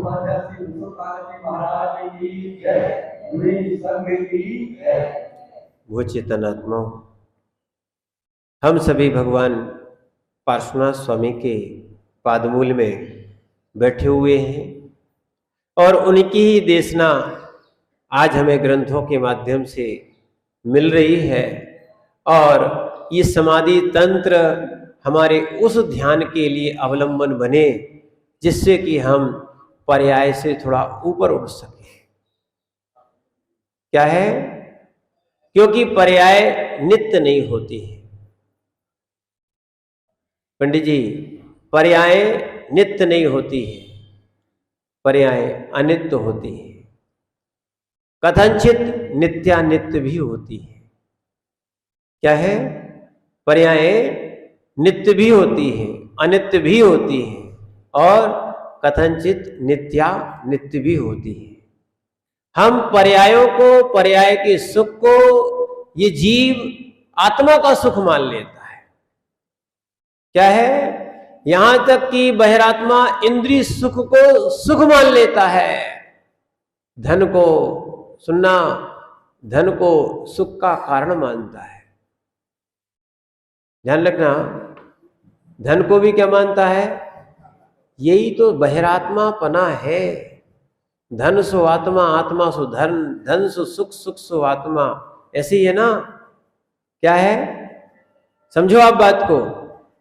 महाराज की जय, गुरु संघ की जय। वो चेतनात्मा, हम सभी भगवान पार्श्वनाथ स्वामी के पादमूल में बैठे हुए हैं और उनकी ही देशना आज हमें ग्रंथों के माध्यम से मिल रही है। और ये समाधि तंत्र हमारे उस ध्यान के लिए अवलंबन बने जिससे कि हम पर्याय से थोड़ा ऊपर उठ सके। क्या है? क्योंकि पर्याय नित्य नहीं होती है पंडित जी, पर्याय नित्य नहीं होती है, पर्याय अनित्य होती है। कथनचित नित्यानित्य भी होती है। क्या है? पर्याय नित्य भी होती है, अनित्य भी होती है और कथनचित नित्यानित्य भी होती है। हम पर्यायों को, पर्याय के सुख को ये जीव आत्मा का सुख मान लेता है। क्या है? यहां तक कि बहिरात्मा इंद्रिय सुख को सुख मान लेता है। धन को, सुनना, धन को सुख का कारण मानता है। ध्यान रखना, धन को भी क्या मानता है? यही तो बहिरात्मा पना है। धन सो आत्मा, आत्मा सो धन, धन सो सुख, सुख सो आत्मा। ऐसे ही है ना? क्या है? समझो आप बात को।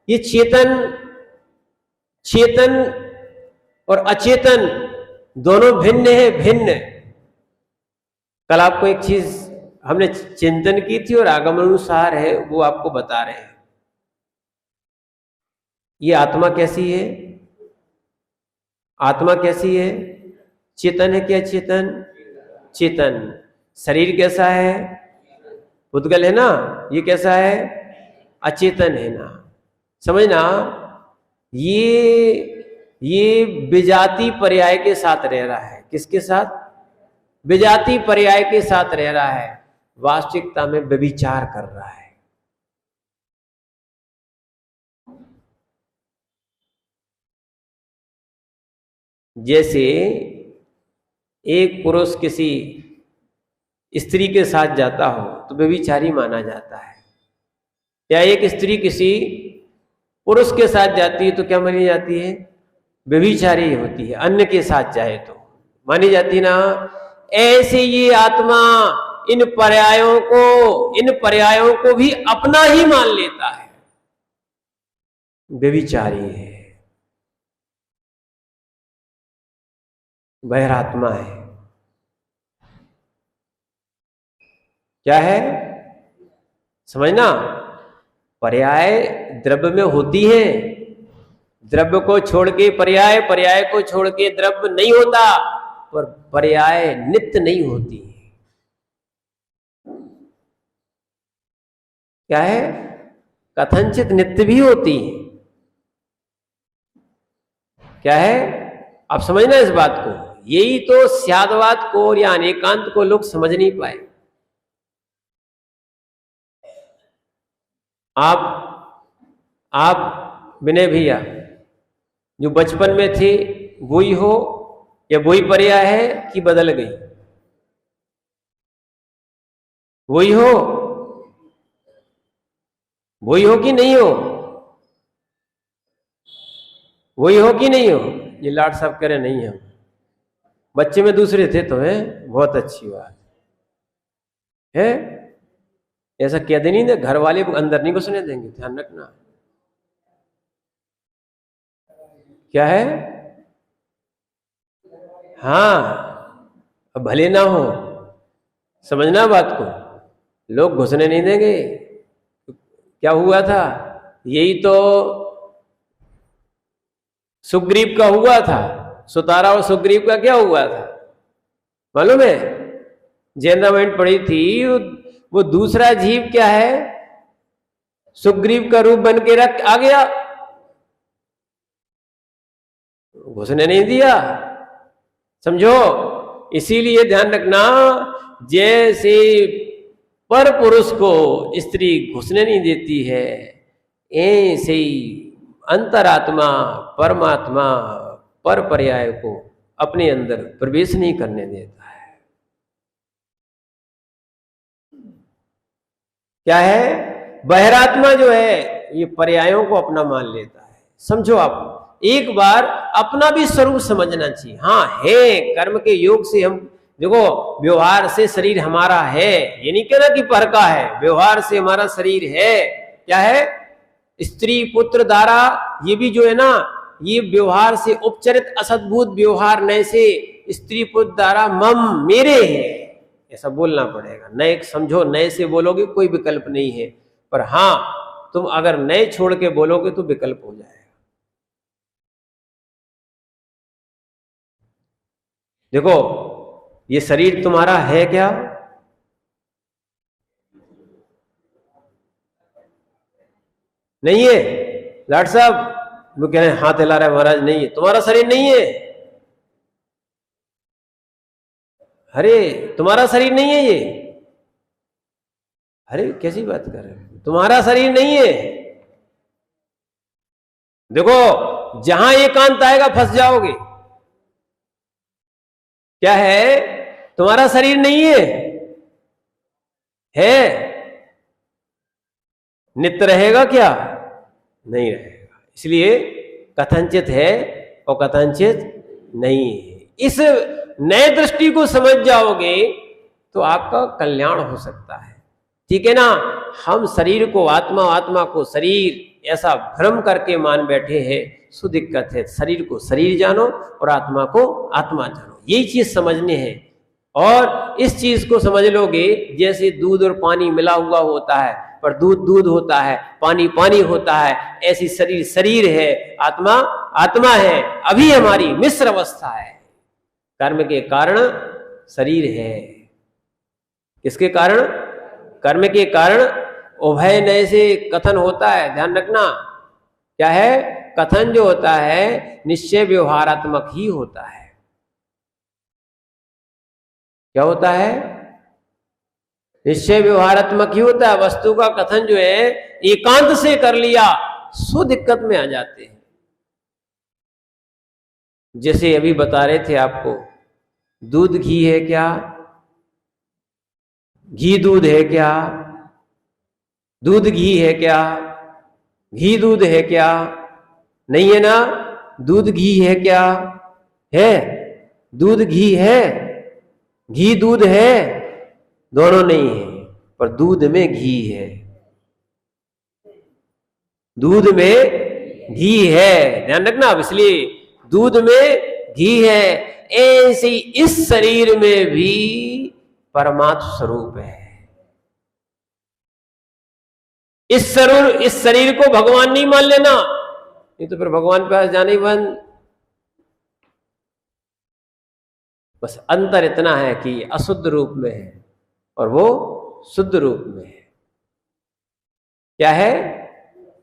ये चेतन, चेतन और अचेतन दोनों भिन्न है, भिन्न। कल आपको एक चीज हमने चिंतन की थी और आगमनुसार है, वो आपको बता रहे हैं। ये आत्मा कैसी है? आत्मा कैसी है? चेतन है क्या? चेतन, चेतन। शरीर कैसा है? पुद्गल है ना? ये कैसा है? अचेतन है ना? समझना, ये विजाति पर्याय के साथ रह रहा है। किसके साथ? विजाति पर्याय के साथ रह रहा है। वास्तविकता में व्यभिचार कर रहा है। जैसे एक पुरुष किसी स्त्री के साथ जाता हो तो व्यभिचारी माना जाता है, या एक स्त्री किसी पुरुष के साथ जाती है तो क्या मानी जाती है? व्यभिचारी होती है। अन्य के साथ जाए तो मानी जाती ना। ऐसे ये आत्मा इन पर्यायों को भी अपना ही मान लेता है। व्यभिचारी है, बहिरात्मा है। क्या है? समझना, पर्याय द्रव्य में होती है। द्रव्य को छोड़ के पर्याय, पर्याय को छोड़ के द्रव्य नहीं होता। पर पर्याय नित्य नहीं होती है। क्या है? कथनचित नित्य भी होती है। क्या है? आप समझना इस बात को। यही तो स्यादवाद को या अनेकांत को लोग समझ नहीं पाए। आप विनय भैया जो बचपन में थे वही हो या वही पर्याय है कि बदल गई? वही हो, वही हो कि नहीं हो? वही हो कि नहीं हो? ये लाड साहब कह रहे नहीं हम बच्चे में दूसरे थे तो है। बहुत अच्छी बात है। ऐसा कह देनी ना, घर वाले अंदर नहीं घुसने देंगे, ध्यान रखना। क्या है? हाँ, अब भले ना हो, समझना बात को। लोग घुसने नहीं देंगे। क्या हुआ था? यही तो सुग्रीव का हुआ था। सुतारा और सुग्रीव का क्या हुआ था मालूम है? जैन रामायण पढ़ी थी। वो दूसरा जीव क्या है? सुग्रीव का रूप बन के रख आ गया, घुसने नहीं दिया। समझो, इसीलिए ध्यान रखना, जैसे पर पुरुष को स्त्री घुसने नहीं देती है, ऐसे ही अंतरात्मा परमात्मा पर पर्याय को अपने अंदर प्रवेश नहीं करने देता है। क्या है? बहिरात्मा जो है ये पर्यायों को अपना मान लेता है। समझो, आप एक बार अपना भी स्वरूप समझना चाहिए। हाँ है, कर्म के योग से हम देखो, व्यवहार से शरीर हमारा है, ये नहीं कहना कि पर का है, व्यवहार से हमारा शरीर है। क्या है? स्त्री पुत्र दारा, ये भी जो है ना, ये व्यवहार से उपचरित असद्भुत व्यवहार नए से स्त्री पुत्र दारा मम मेरे है, ऐसा बोलना पड़ेगा। नए समझो, नए से बोलोगे कोई विकल्प नहीं है, पर हाँ तुम अगर नए छोड़ के बोलोगे तो विकल्प हो जाएगा। देखो, ये शरीर तुम्हारा है क्या? नहीं है। लाट साहब वो कह रहे हैं, हाथ हिला रहे महाराज, नहीं है, तुम्हारा शरीर नहीं है। अरे तुम्हारा शरीर नहीं है ये। अरे कैसी बात कर रहे हैं, तुम्हारा शरीर नहीं है। देखो, जहां एकांत आएगा फंस जाओगे। क्या है? तुम्हारा शरीर नहीं है, है नित्य रहेगा क्या? नहीं रहेगा। इसलिए कथनचित है और कथनचित नहीं है। इस नए दृष्टि को समझ जाओगे तो आपका कल्याण हो सकता है। ठीक है ना? हम शरीर को आत्मा, आत्मा को शरीर, ऐसा भ्रम करके मान बैठे हैं, सो दिक्कत है। शरीर को शरीर जानो और आत्मा को आत्मा जानो, यही चीज समझने हैं। और इस चीज को समझ लोगे, जैसे दूध और पानी मिला हुआ होता है, पर दूध दूध होता है, पानी पानी होता है, ऐसी शरीर शरीर है, आत्मा आत्मा है। अभी हमारी मिश्र अवस्था है। कर्म के कारण शरीर है। किसके कारण? कर्म के कारण उभय नए से कथन होता है, ध्यान रखना। क्या है? कथन जो होता है निश्चय व्यवहारात्मक ही होता है। क्या होता है? निश्चय व्यवहारात्मक ही होता है। वस्तु का कथन जो है एकांत से कर लिया सो दिक्कत में आ जाते हैं। जैसे अभी बता रहे थे आपको, दूध घी है क्या? घी दूध है क्या? दूध घी है क्या? घी दूध है क्या? नहीं है ना। दूध घी है क्या? है। दूध घी है, घी दूध है, दोनों नहीं है, पर दूध में घी है। दूध में घी है, ध्यान रखना। अब इसलिए दूध में घी है, ऐसे इस शरीर में भी परमात्म स्वरूप है। इस शरीर को भगवान नहीं मान लेना, नहीं तो फिर भगवान के पास जाने ही बंद। बस अंतर इतना है कि अशुद्ध रूप में है और वो शुद्ध रूप में है। क्या है?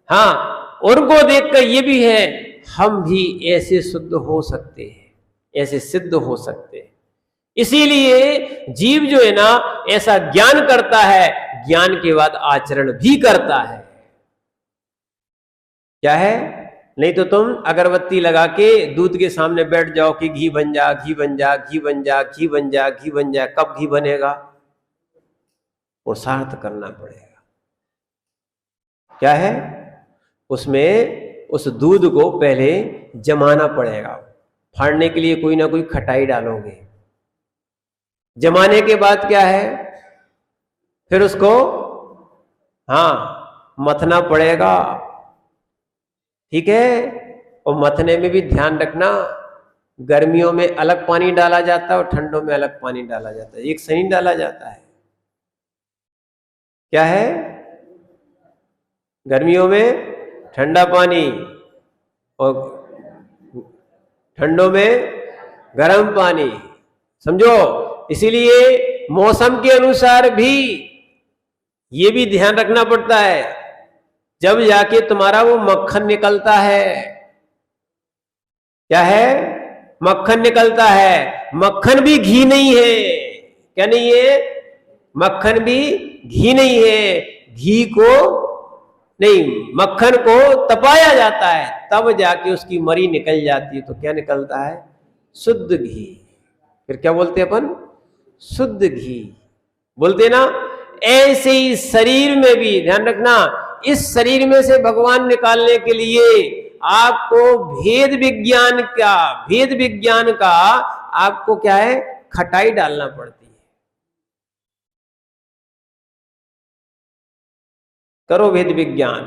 हाँ, उनको देखकर ये भी है, हम भी ऐसे शुद्ध हो सकते हैं, ऐसे सिद्ध हो सकते हैं। इसीलिए जीव जो है ना, ऐसा ज्ञान करता है, ज्ञान के बाद आचरण भी करता है। क्या है? नहीं तो तुम अगरबत्ती लगा के दूध के सामने बैठ जाओ कि घी बन जा, घी बन जा, घी बन जा, घी बन जा, घी बन जा। कब घी बनेगा? पुरुषार्थ करना पड़ेगा। क्या है? उसमें उस दूध को पहले जमाना पड़ेगा। फाड़ने के लिए कोई ना कोई खटाई डालोगे। जमाने के बाद क्या है? फिर उसको मथना पड़ेगा। ठीक है? और मथने में भी ध्यान रखना, गर्मियों में अलग पानी डाला जाता है और ठंडों में अलग पानी डाला जाता है, एक सही डाला जाता है। क्या है? गर्मियों में ठंडा पानी और ठंडों में गर्म पानी, समझो। इसीलिए मौसम के अनुसार भी ये भी ध्यान रखना पड़ता है, जब जाके तुम्हारा वो मक्खन निकलता है। क्या है? मक्खन निकलता है। मक्खन भी घी नहीं है। क्या नहीं है? मक्खन भी घी नहीं है। घी को नहीं, मक्खन को तपाया जाता है, तब जाके उसकी मरी निकल जाती है। तो क्या निकलता है? शुद्ध घी। फिर क्या बोलते हैं अपन? शुद्ध घी बोलते ना। ऐसे ही शरीर में भी ध्यान रखना, इस शरीर में से भगवान निकालने के लिए आपको भेद विज्ञान का आपको क्या है, खटाई डालना पड़ती है। करो भेद विज्ञान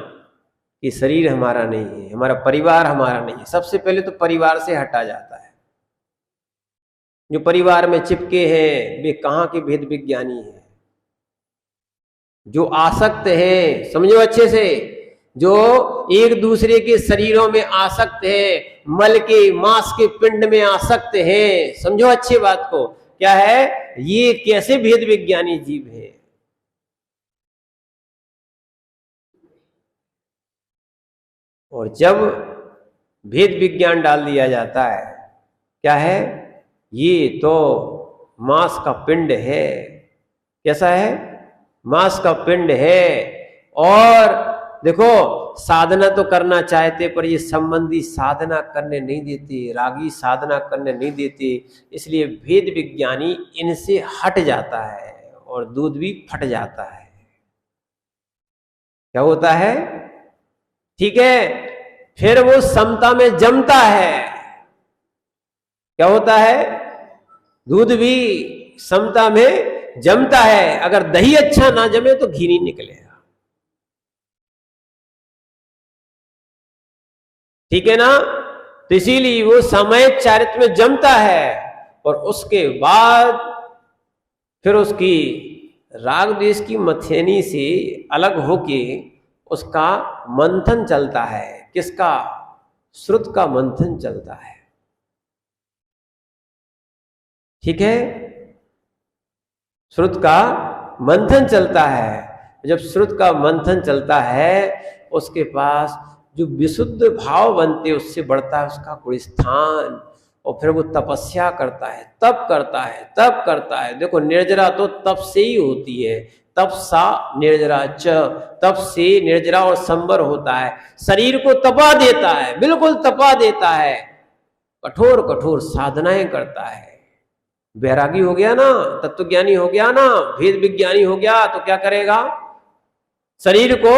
कि शरीर हमारा नहीं है, हमारा परिवार हमारा नहीं है। सबसे पहले तो परिवार से हटा जाता है। जो परिवार में चिपके हैं वे कहाँ के भेद विज्ञानी हैं? जो आसक्त हैं, समझो अच्छे से, जो एक दूसरे के शरीरों में आसक्त है, मल के मांस के पिंड में आसक्त है, समझो अच्छी बात को। क्या है ये? कैसे भेद विज्ञानी जीव है? और जब भेद विज्ञान डाल दिया जाता है, क्या है? ये तो मांस का पिंड है। कैसा है? मांस का पिंड है। और देखो, साधना तो करना चाहते पर ये संबंधी साधना करने नहीं देते, रागी साधना करने नहीं देते, इसलिए भेद विज्ञानी इनसे हट जाता है और दूध भी फट जाता है। क्या होता है? ठीक है, फिर वो समता में जमता है। क्या होता है? दूध भी समता में जमता है। अगर दही अच्छा ना जमे तो घी नहीं निकलेगा। ठीक है ना? तो इसीलिए वो सामयिक चारित्र में जमता है और उसके बाद फिर उसकी राग द्वेष की मथेनी से अलग होके उसका मंथन चलता है। किसका? श्रुत का मंथन चलता है। ठीक है, श्रुत का मंथन चलता है। जब श्रुत का मंथन चलता है, उसके पास जो विशुद्ध भाव बनते उससे बढ़ता है उसका कोई स्थान, और फिर वो तपस्या करता है, तप करता है, तप करता है। देखो, निर्जरा तो तप से ही होती है। तप सा निर्जरा च, तप से निर्जरा और संवर होता है। शरीर को तपा देता है, बिल्कुल तपा देता है, कठोर कठोर साधनाएं करता है। वैरागी हो गया ना, तत्वज्ञानी हो गया ना, भेद विज्ञानी हो गया, तो क्या करेगा? शरीर को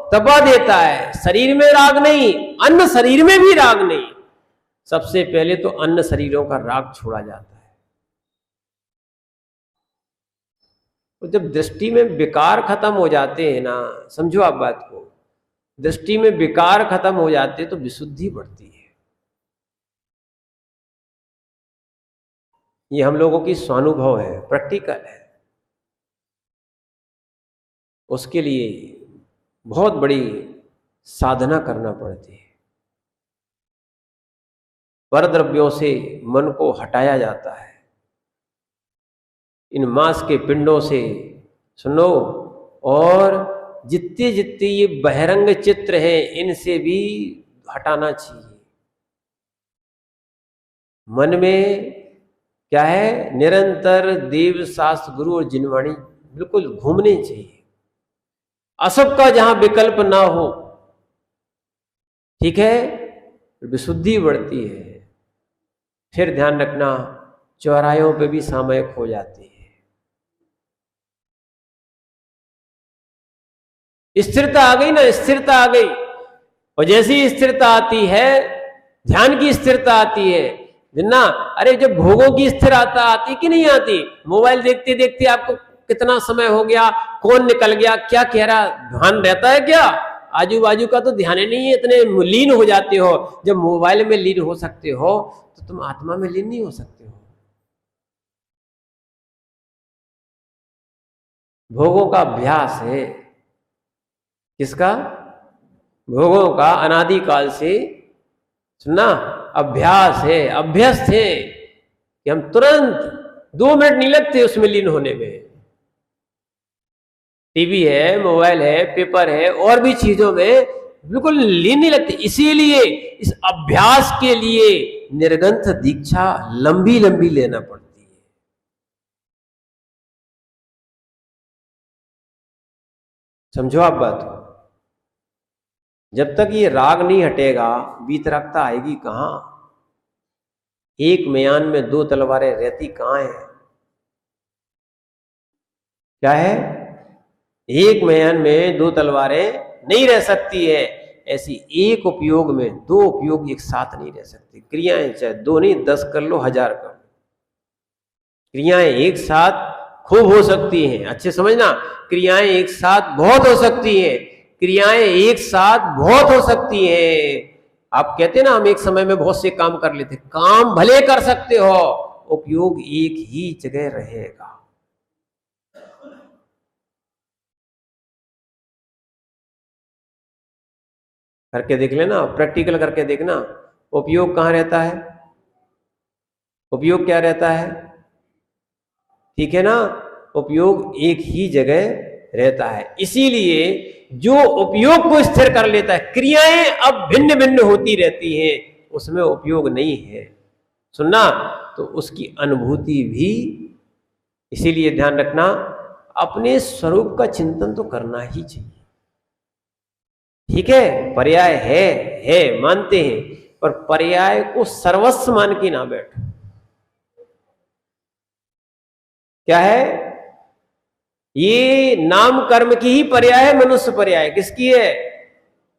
तपा देता है। शरीर में राग नहीं, अन्य शरीर में भी राग नहीं। सबसे पहले तो अन्य शरीरों का राग छोड़ा जाता है। तो जब दृष्टि में विकार खत्म हो जाते हैं ना, समझो आप बात को, दृष्टि में विकार खत्म हो जाते तो विशुद्धि बढ़ती है। ये हम लोगों की स्वानुभव है, प्रैक्टिकल है। उसके लिए बहुत बड़ी साधना करना पड़ती है। परद्रव्यों से मन को हटाया जाता है। इन मांस के पिंडों से, सुनो, और जितने जितने ये बहिरंग चित्र हैं इनसे भी हटाना चाहिए। मन में क्या है? निरंतर देव शास्त्र गुरु और जिनवाणी बिल्कुल घूमने चाहिए। असब का जहां विकल्प ना हो, ठीक है, विशुद्धि बढ़ती है। फिर ध्यान रखना, चौरायों पे भी सामयिक हो जाती है। स्थिरता आ गई ना, स्थिरता आ गई। और जैसी स्थिरता आती है, ध्यान की स्थिरता आती है ना। अरे जब भोगों की स्थिरता आती कि नहीं आती? मोबाइल देखते देखते आपको कितना समय हो गया, कौन निकल गया, क्या कह रहा, ध्यान रहता है क्या? आजू बाजू का तो ध्यान ही नहीं है, इतने लीन हो जाते हो। जब मोबाइल में लीन हो सकते हो तो तुम आत्मा में लीन नहीं हो सकते हो। भोगों का अभ्यास है। किसका? भोगों का अनादिकाल से, सुनना, अभ्यास है, अभ्यस्त है कि हम तुरंत 2 मिनट नहीं लगते उसमें लीन होने में। टीवी है, मोबाइल है, पेपर है, और भी चीजों में बिल्कुल लीन नहीं लगती। इसीलिए इस अभ्यास के लिए निर्ग्रंथ दीक्षा लंबी लंबी लेना पड़ती है। समझो आप बात को। जब तक ये राग नहीं हटेगा, वीतरागता आएगी कहां? एक म्यान में दो तलवारें रहती कहाँ है? क्या है? एक म्यान में दो तलवारें नहीं रह सकती है। ऐसी एक उपयोग में दो उपयोग एक साथ नहीं रह सकती। क्रियाएं चाहे दो नहीं 10 कर लो, 1000 कर लो, क्रियाएं एक साथ खूब हो सकती हैं। अच्छे समझना, क्रियाएं एक साथ बहुत हो सकती हैं। क्रियाएं एक साथ बहुत हो सकती हैं। आप कहते ना हम एक समय में बहुत से काम कर लेते, काम भले कर सकते हो, उपयोग एक ही जगह रहेगा। करके देख लेना, प्रैक्टिकल करके देखना, उपयोग कहाँ रहता है, उपयोग क्या रहता है, ठीक है ना, उपयोग एक ही जगह रहता है। इसीलिए जो उपयोग को स्थिर कर लेता है, क्रियाएं अब भिन्न भिन्न होती रहती हैं, उसमें उपयोग नहीं है, सुनना, तो उसकी अनुभूति भी। इसीलिए ध्यान रखना, अपने स्वरूप का चिंतन तो करना ही चाहिए। ठीक है, पर्याय है मानते हैं, पर पर्याय को सर्वस्व मान के ना बैठो। क्या है? ये नाम कर्म की ही पर्याय है, मनुष्य पर्याय किसकी है?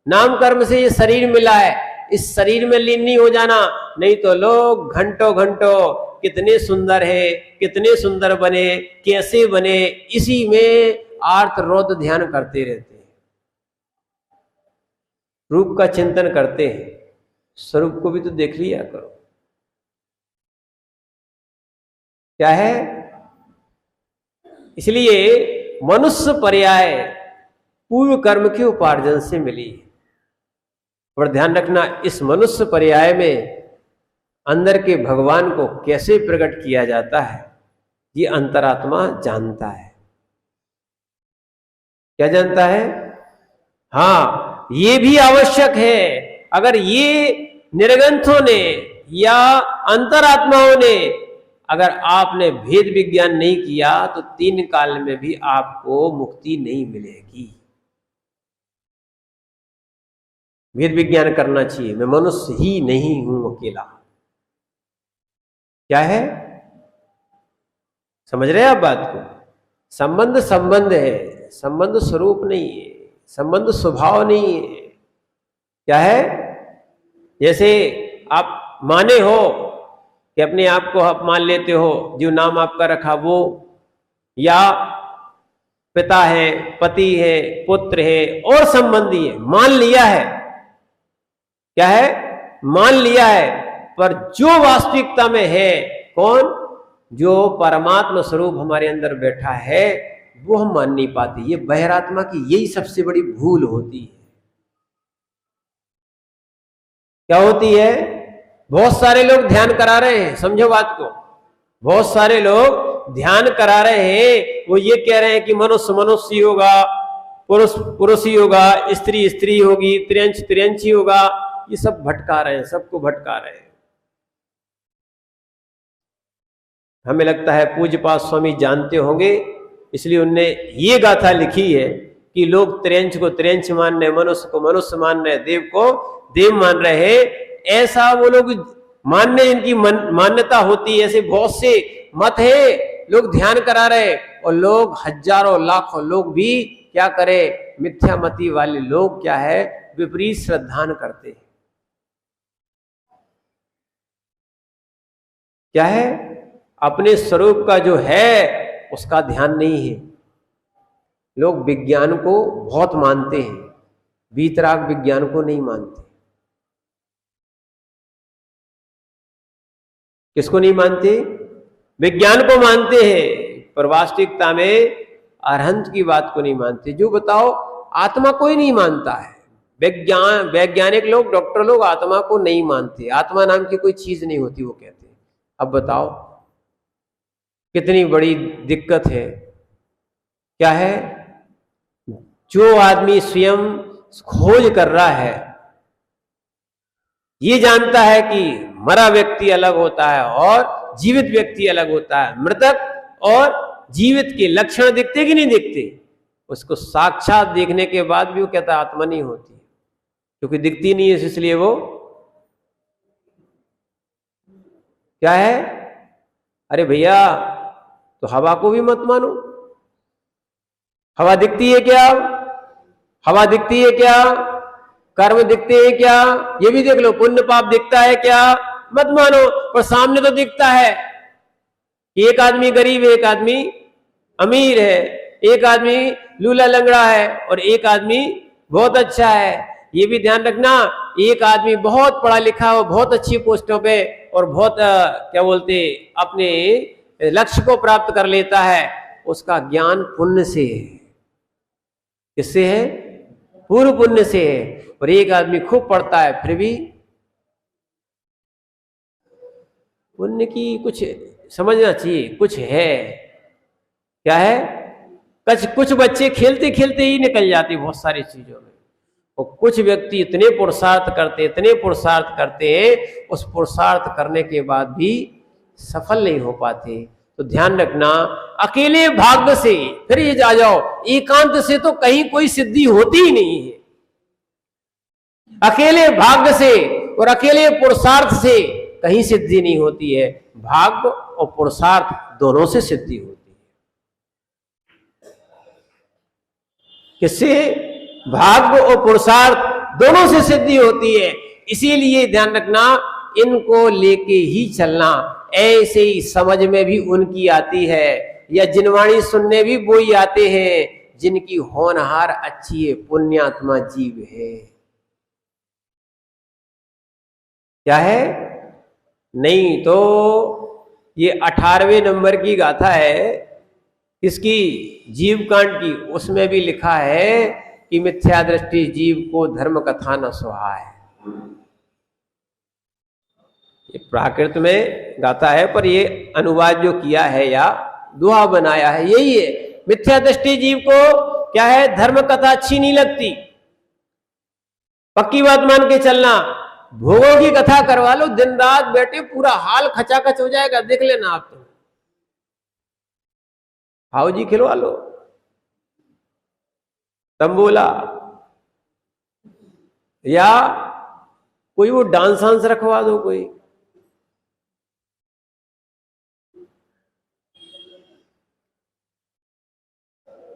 नाम कर्म से ये शरीर मिला है, इस शरीर में लीन नहीं हो जाना, नहीं तो लोग घंटों घंटों कितने सुंदर है, कितने सुंदर बने, कैसे बने, इसी में आर्त रोध ध्यान करते रहते हैं, रूप का चिंतन करते हैं। स्वरूप को भी तो देख लिया करो। क्या है? इसलिए मनुष्य पर्याय पूर्व कर्म के उपार्जन से मिली। और ध्यान रखना, इस मनुष्य पर्याय में अंदर के भगवान को कैसे प्रकट किया जाता है, ये अंतरात्मा जानता है। क्या जानता है? हाँ, ये भी आवश्यक है। अगर ये निर्ग्रंथों ने या अंतरात्माओं ने, अगर आपने भेद विज्ञान नहीं किया तो 3 काल में भी आपको मुक्ति नहीं मिलेगी। भेद विज्ञान करना चाहिए। मैं मनुष्य ही नहीं हूं अकेला। क्या है? समझ रहे हैं आप बात को? संबंध संबंध है, संबंध स्वरूप नहीं है, संबंध स्वभाव नहीं है। क्या है? जैसे आप माने हो कि अपने आप को आप मान लेते हो, जो नाम आपका रखा वो, या पिता है, पति है, पुत्र है और संबंधी है, मान लिया है। क्या है? मान लिया है। पर जो वास्तविकता में है, कौन? जो परमात्मा स्वरूप हमारे अंदर बैठा है, वो हम मान नहीं पाते। ये बहिरात्मा की यही सबसे बड़ी भूल होती है। क्या होती है? बहुत सारे लोग ध्यान करा रहे हैं, समझो बात को, बहुत सारे लोग ध्यान करा रहे हैं, वो ये कह रहे हैं कि मनुष्य मनुष्य ही होगा, पुरुष पुरुष ही होगा, स्त्री स्त्री होगी, त्रियंश त्रियंश ही होगा। ये सब भटका रहे हैं, सबको भटका रहे हैं। हमें लगता है पूज्यपाद स्वामी जानते होंगे, इसलिए उनने ये गाथा लिखी है कि लोग त्रियंश को त्रियंश मान रहे, मनुष्य को मनुष्य मान रहे, देव को देव मान रहे हैं। ऐसा वो लोग मानने, इनकी मान्यता होती है। ऐसे बहुत से मत है, लोग ध्यान करा रहे, और लोग हजारों लाखों लोग भी क्या करें, मिथ्यामति वाले लोग क्या है, विपरीत श्रद्धान करते हैं। क्या है? अपने स्वरूप का जो है उसका ध्यान नहीं है। लोग विज्ञान को बहुत मानते हैं, वीतराग विज्ञान को नहीं मानते। किसको नहीं मानते? विज्ञान को मानते हैं, पर वास्तविकता में अरहंत की बात को नहीं मानते। जो बताओ, आत्मा कोई नहीं मानता है। वैज्ञानिक लोग, डॉक्टर लोग आत्मा को नहीं मानते। आत्मा नाम की कोई चीज नहीं होती, वो कहते हैं। अब बताओ कितनी बड़ी दिक्कत है। क्या है? जो आदमी स्वयं खोज कर रहा है, ये जानता है कि मरा व्यक्ति अलग होता है और जीवित व्यक्ति अलग होता है, मृतक और जीवित के लक्षण दिखते कि नहीं दिखते, उसको साक्षात देखने के बाद भी वो कहता है आत्मा नहीं होती, क्योंकि दिखती नहीं है, इसलिए वो क्या है? अरे भैया, तो हवा को भी मत मानो। हवा दिखती है क्या? हवा दिखती है क्या? कर्म दिखते हैं क्या? ये भी देख लो, पुण्य पाप दिखता है क्या? मत मानो। पर सामने तो दिखता है, एक आदमी गरीब है, एक आदमी अमीर है, एक आदमी लूला लंगड़ा है और एक आदमी बहुत अच्छा है। ये भी ध्यान रखना, एक आदमी बहुत पढ़ा लिखा हो, बहुत अच्छी पोस्टों पे और बहुत क्या बोलते अपने लक्ष्य को प्राप्त कर लेता है, उसका ज्ञान पुण्य से है। किससे है? पूर्व पुण्य से है। और एक आदमी खूब पढ़ता है फिर भी पुण्य की कुछ समझना चाहिए, कुछ है। क्या है? कुछ बच्चे खेलते खेलते ही निकल जाते बहुत सारी चीजों में, और कुछ व्यक्ति इतने पुरुषार्थ करते हैं, उस पुरुषार्थ करने के बाद भी सफल नहीं हो पाते। तो ध्यान रखना, अकेले भाग्य से, फिर ये जा जाओ, एकांत से तो कहीं कोई सिद्धि होती ही नहीं है। अकेले भाग्य से और अकेले पुरुषार्थ से कहीं सिद्धि नहीं होती है। भाग्य और पुरुषार्थ दोनों से सिद्धि होती है। किससे? भाग्य और पुरुषार्थ दोनों से सिद्धि होती है। इसीलिए ध्यान रखना, इनको लेके ही चलना। ऐसे ही समझ में भी उनकी आती है, या जिनवाणी सुनने भी वो ही आते हैं जिनकी होनहार अच्छी है, पुण्यात्मा जीव है। क्या है? नहीं तो ये 18वें नंबर की गाथा है किसकी? जीव कांड की। उसमें भी लिखा है कि मिथ्या दृष्टि जीव को धर्म कथा न सुहाए। ये प्राकृत में गाथा है, पर ये अनुवाद जो किया है या दोहा बनाया है यही है। मिथ्या दृष्टि जीव को क्या है? धर्म कथा अच्छी नहीं लगती। पक्की बात मान के चलना, भोगों की कथा करवा लो, दिन रात बैठे पूरा हाल खचाखच हो जाएगा, देख लेना आप। तो हाउजी खिलवा लो, तंबोला, या कोई वो डांस वांस रखवा दो कोई।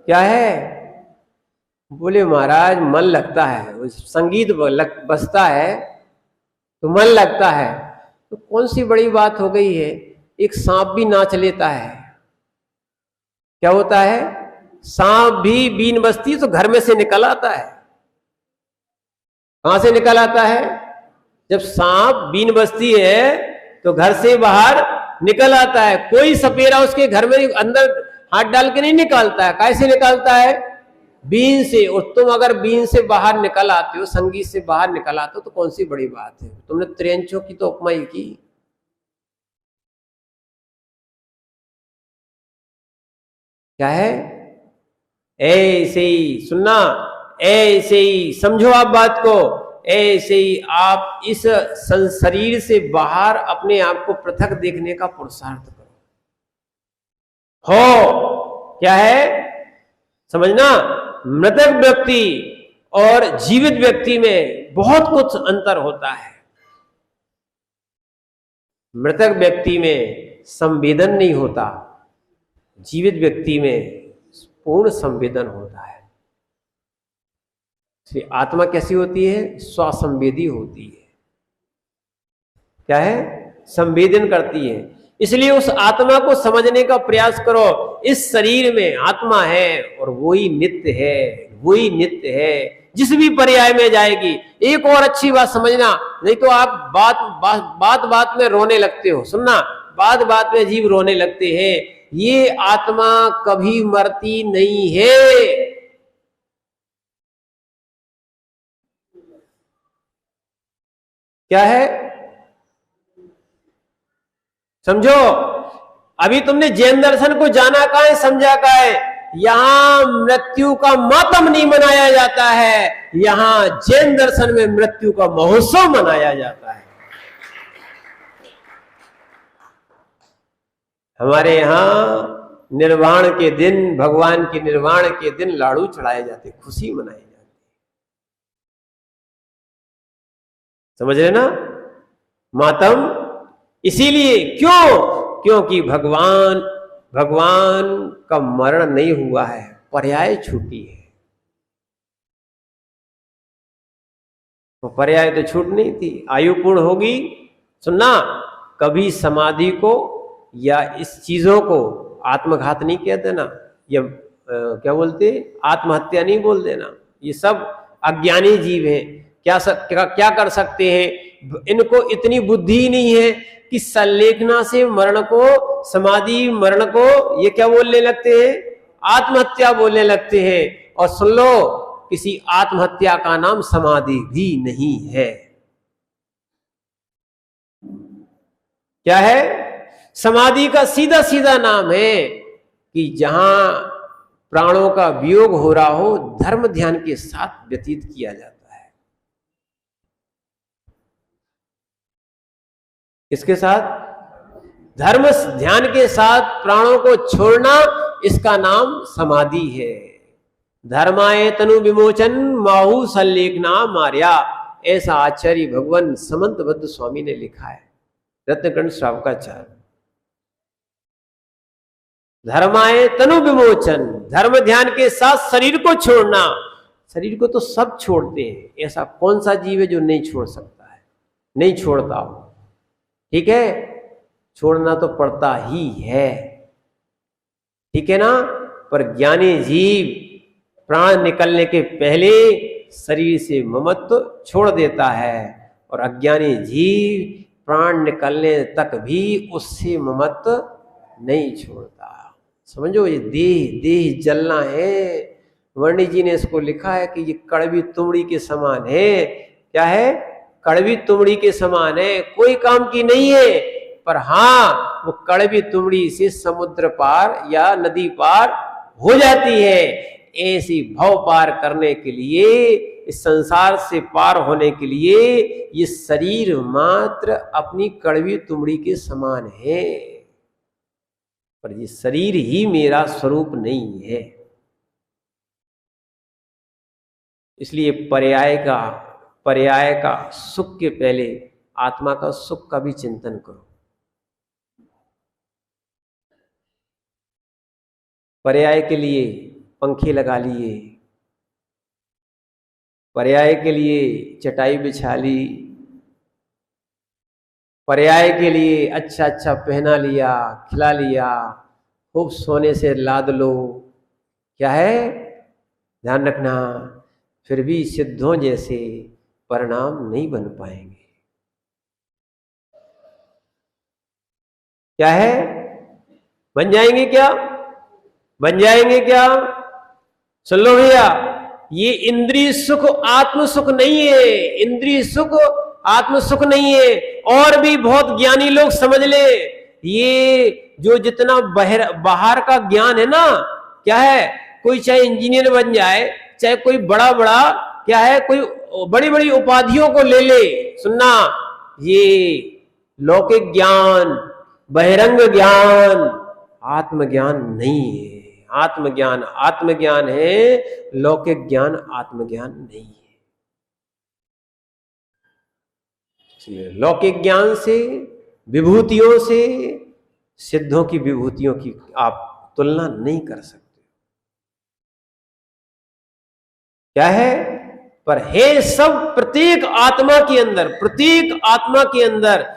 क्या है? बोले महाराज मन लगता है, संगीत बजता है तो मन लगता है। तो कौन सी बड़ी बात हो गई है, एक सांप भी नाच लेता है। क्या होता है? सांप भी बीन बजती तो घर में से निकल आता है। कहां से निकल आता है? जब सांप बीन बजती है तो घर से बाहर निकल आता है। कोई सपेरा उसके घर में अंदर हाथ डाल के नहीं निकालता है। कैसे निकालता है? बीन से। और तुम अगर बीन से बाहर निकल आते हो, संगीत से बाहर निकल आते हो, तो कौन सी बड़ी बात है? तुमने त्रेंचों की तो उपमा ही की। क्या है? ऐसे ही सुनना, ऐसे ही समझो आप बात को, ऐसे ही आप इस शरीर से बाहर अपने आप को पृथक देखने का पुरुषार्थ करो। हो क्या है? समझना, मृतक व्यक्ति और जीवित व्यक्ति में बहुत कुछ अंतर होता है। मृतक व्यक्ति में संवेदन नहीं होता, जीवित व्यक्ति में पूर्ण संवेदन होता है। इसलिए आत्मा कैसी होती है? स्वसंवेदी होती है। क्या है? संवेदन करती है। इसलिए उस आत्मा को समझने का प्रयास करो। इस शरीर में आत्मा है और वही नित्य है, वही नित्य है, जिस भी पर्याय में जाएगी। एक और अच्छी बात समझना, नहीं तो आप बात में रोने लगते हो। सुनना, बात में जीव रोने लगते हैं। ये आत्मा कभी मरती नहीं है। क्या है? समझो, अभी तुमने जैन दर्शन को जाना कहां है, समझा कहां है? यहां मृत्यु का मातम नहीं मनाया जाता है, यहां जैन दर्शन में मृत्यु का महोत्सव मनाया जाता है। हमारे यहां निर्वाण के दिन, भगवान के निर्वाण के दिन लाड़ू चढ़ाए जाते, खुशी मनाई जाती। समझ रहे ना? मातम इसीलिए क्यों? क्योंकि भगवान का मरण नहीं हुआ है, पर्याय छूटी है। तो पर्याय तो छूट नहीं थी, आयु पूर्ण होगी। सुनना, कभी समाधि को या इस चीजों को आत्मघात नहीं कह देना, या क्या बोलते, आत्महत्या नहीं बोल देना। ये सब अज्ञानी जीव हैं। क्या कर सकते हैं? इनको इतनी बुद्धि नहीं है कि संलेखना से मरण को, समाधि मरण को ये क्या बोलने लगते हैं? आत्महत्या बोलने लगते हैं। और सुन लो, किसी आत्महत्या का नाम समाधि भी नहीं है। क्या है? समाधि का सीधा सीधा नाम है कि जहां प्राणों का वियोग हो रहा हो, धर्म ध्यान के साथ व्यतीत किया जाता है। इसके साथ धर्म ध्यान के साथ प्राणों को छोड़ना, इसका नाम समाधि है। धर्माय तनु विमोचन माहु संलेखना मार्या, ऐसा आचार्य भगवान समंतबद्ध स्वामी ने लिखा है, रत्नकंठ श्रावकाचार्य। धर्माय तनु विमोचन, धर्म ध्यान के साथ शरीर को छोड़ना। शरीर को तो सब छोड़ते हैं, ऐसा कौन सा जीव है जो नहीं छोड़ सकता है, नहीं छोड़ता हो? ठीक है, छोड़ना तो पड़ता ही है, ठीक है ना। पर ज्ञानी जीव प्राण निकलने के पहले शरीर से ममत्व छोड़ देता है, और अज्ञानी जीव प्राण निकलने तक भी उससे ममत्व नहीं छोड़ता। समझो, ये देह जलना है। वर्णी जी ने इसको लिखा है कि ये कड़वी तुमड़ी के समान है। क्या है? कड़वी तुमड़ी के समान है, कोई काम की नहीं है, पर हाँ, वो कड़वी तुमड़ी से समुद्र पार या नदी पार हो जाती है। ऐसी भव पार करने के लिए, इस संसार से पार होने के लिए, ये शरीर मात्र अपनी कड़वी तुमड़ी के समान है, पर ये शरीर ही मेरा स्वरूप नहीं है। इसलिए पर्याय का सुख के पहले आत्मा का सुख का भी चिंतन करो। पर्याय के लिए पंखे लगा लिए, पर्याय के लिए चटाई बिछा ली, पर्याय के लिए अच्छा अच्छा पहना लिया, खिला लिया, खूब सोने से लाद लो। क्या है? ध्यान रखना, फिर भी सिद्धों जैसे परिणाम नहीं बन पाएंगे। क्या है? बन जाएंगे क्या? बन जाएंगे क्या? सुन लो भैया, ये इंद्रिय सुख आत्म सुख नहीं है, इंद्रिय सुख आत्म सुख नहीं है। और भी बहुत ज्ञानी लोग समझ ले, ये जो जितना बाहर का ज्ञान है ना, क्या है, कोई चाहे इंजीनियर बन जाए, चाहे कोई बड़ा बड़ा क्या है, कोई बड़ी बड़ी उपाधियों को ले ले, सुनना, ये लौकिक ज्ञान, बहिरंग ज्ञान आत्मज्ञान नहीं है। आत्मज्ञान है, लौकिक ज्ञान आत्मज्ञान नहीं है। इसलिए लौकिक ज्ञान से, विभूतियों से, सिद्धों की विभूतियों की आप तुलना नहीं कर सकते। क्या है? पर है सब प्रत्येक आत्मा के अंदर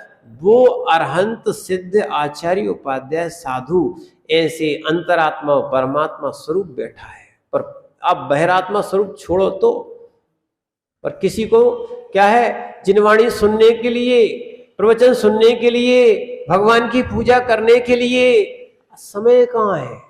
वो अरहंत सिद्ध आचार्य उपाध्याय साधु ऐसे अंतरात्मा परमात्मा स्वरूप बैठा है। पर आप बहिरात्मा स्वरूप छोड़ो तो, पर किसी को क्या है, जिनवाणी सुनने के लिए, प्रवचन सुनने के लिए, भगवान की पूजा करने के लिए समय कहाँ है?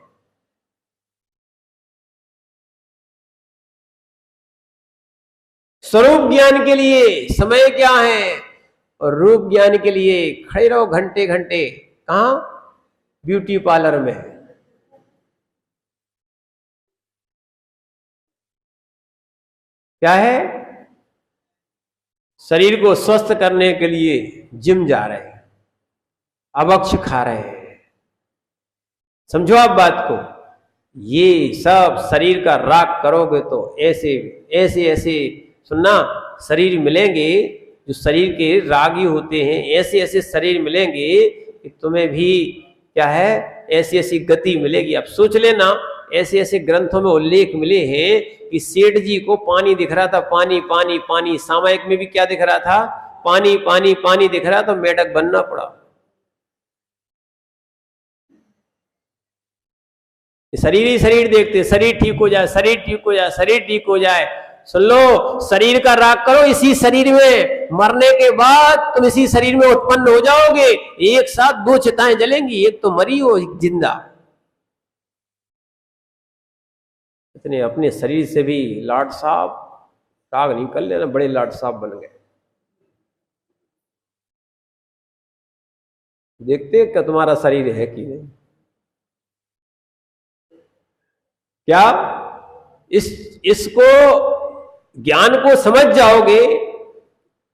स्वरूप ज्ञान के लिए समय क्या है, और रूप ज्ञान के लिए खड़े रहो घंटे घंटे। कहां? ब्यूटी पार्लर में। क्या है? शरीर को स्वस्थ करने के लिए जिम जा रहे हैं, अभक्ष खा रहे हैं। समझो आप बात को, ये सब शरीर का राग करोगे तो ऐसे ऐसे ऐसे सुनना शरीर मिलेंगे जो शरीर के रागी होते हैं, ऐसे ऐसे शरीर मिलेंगे कि तुम्हें भी क्या है ऐसी ऐसी गति मिलेगी। अब सोच लेना, ऐसे ऐसे ग्रंथों में उल्लेख मिले हैं कि सेठ जी को पानी दिख रहा था, पानी पानी पानी। सामायिक में भी क्या दिख रहा था? पानी पानी पानी दिख रहा, तो मेढक बनना पड़ा। शरीर ही शरीर देखते, शरीर ठीक हो जाए, शरीर ठीक हो जाए, शरीर ठीक हो जाए। सुन लो, शरीर का राग करो इसी शरीर में, मरने के बाद तुम इसी शरीर में उत्पन्न हो जाओगे। एक साथ दो चिताएं जलेंगी, एक तो मरी हो, एक जिंदा। इतने अपने शरीर से भी लाट साहब राग नहीं कर लेना, बड़े लाट साहब बन गए। देखते क्या तुम्हारा शरीर है कि नहीं? क्या इसको ज्ञान को समझ जाओगे